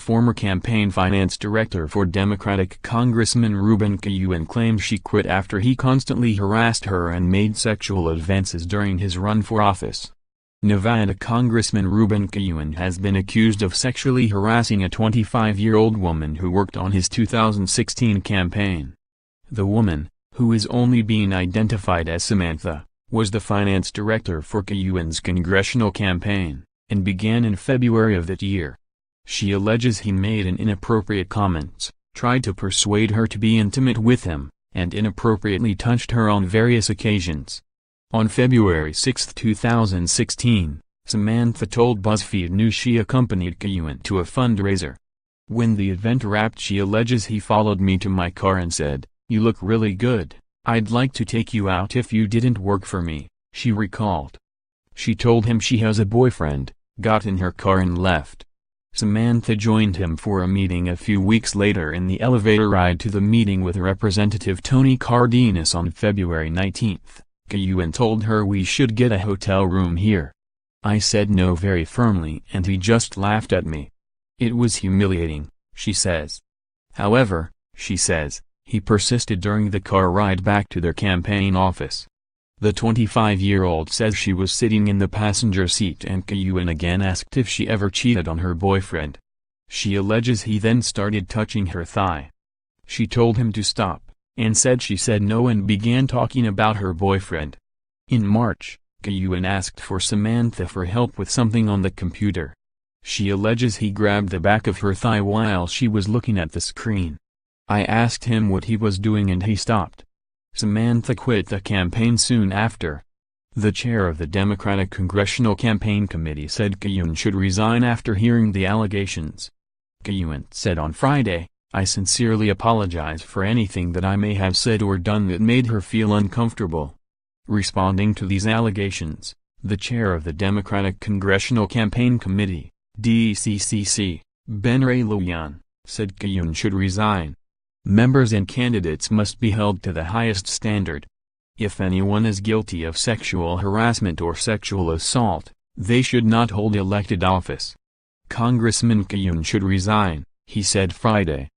Former campaign finance director for Democratic Congressman Ruben Kihuen claimed she quit after he constantly harassed her and made sexual advances during his run for office. Nevada Congressman Ruben Kihuen has been accused of sexually harassing a 25-year-old woman who worked on his 2016 campaign. The woman, who is only being identified as Samantha, was the finance director for Kihuen's congressional campaign, and began in February of that year. She alleges he made inappropriate comments, tried to persuade her to be intimate with him, and inappropriately touched her on various occasions. On February 6, 2016, Samantha told Buzzfeed News she accompanied Kihuen to a fundraiser. When the event wrapped, she alleges he followed me to my car and said, "You look really good. I'd like to take you out if you didn't work for me," she recalled. She told him she has a boyfriend, got in her car and left. Samantha joined him for a meeting a few weeks later in the elevator ride to the meeting with Representative Tony Cardenas on February 19. Kihuen told her we should get a hotel room here. I said no very firmly and he just laughed at me. It was humiliating, she says. However, she says, he persisted during the car ride back to their campaign office. The 25-year-old says she was sitting in the passenger seat and Kihuen again asked if she ever cheated on her boyfriend. She alleges he then started touching her thigh. She told him to stop, and said she said no and began talking about her boyfriend. In March, Kihuen asked for Samantha for help with something on the computer. She alleges he grabbed the back of her thigh while she was looking at the screen. I asked him what he was doing and he stopped. Samantha quit the campaign soon after. The chair of the Democratic Congressional Campaign Committee said Kihuen should resign after hearing the allegations. Kihuen said on Friday, "I sincerely apologize for anything that I may have said or done that made her feel uncomfortable." Responding to these allegations, the chair of the Democratic Congressional Campaign Committee, DCCC, Ben Ray Lujan, said Kihuen should resign. Members and candidates must be held to the highest standard. If anyone is guilty of sexual harassment or sexual assault, they should not hold elected office. Congressman Kihuen should resign, he said Friday.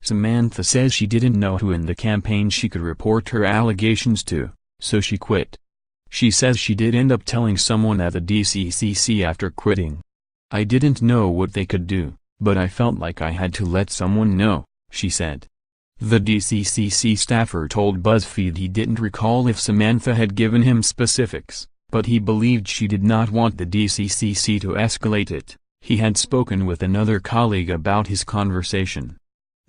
Samantha says she didn't know who in the campaign she could report her allegations to, so she quit. She says she did end up telling someone at the DCCC after quitting. "I didn't know what they could do, but I felt like I had to let someone know," she said. The DCCC staffer told Buzzfeed he didn't recall if Samantha had given him specifics, but he believed she did not want the DCCC to escalate it. He had spoken with another colleague about his conversation.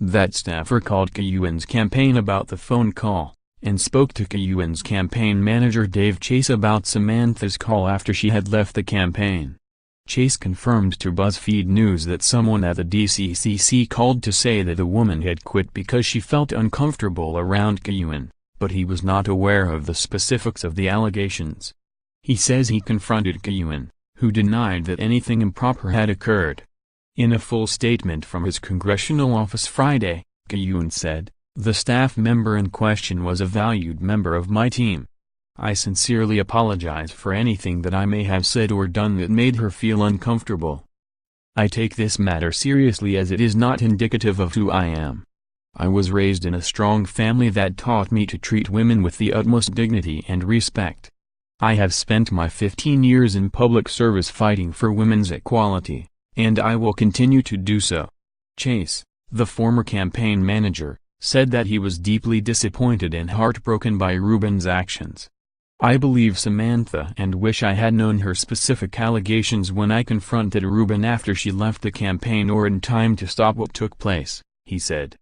That staffer called Kihuen's campaign about the phone call, and spoke to Kihuen's campaign manager Dave Chase about Samantha's call after she had left the campaign. Chase confirmed to Buzzfeed News that someone at the DCCC called to say that the woman had quit because she felt uncomfortable around Kihuen, but he was not aware of the specifics of the allegations. He says he confronted Kihuen, who denied that anything improper had occurred. In a full statement from his congressional office Friday, Kihuen said, "The staff member in question was a valued member of my team. I sincerely apologize for anything that I may have said or done that made her feel uncomfortable. I take this matter seriously as it is not indicative of who I am. I was raised in a strong family that taught me to treat women with the utmost dignity and respect. I have spent my 15 years in public service fighting for women's equality, and I will continue to do so." Chase, the former campaign manager, said that he was deeply disappointed and heartbroken by Ruben's actions. "I believe Samantha and wish I had known her specific allegations when I confronted Ruben after she left the campaign or in time to stop what took place," he said.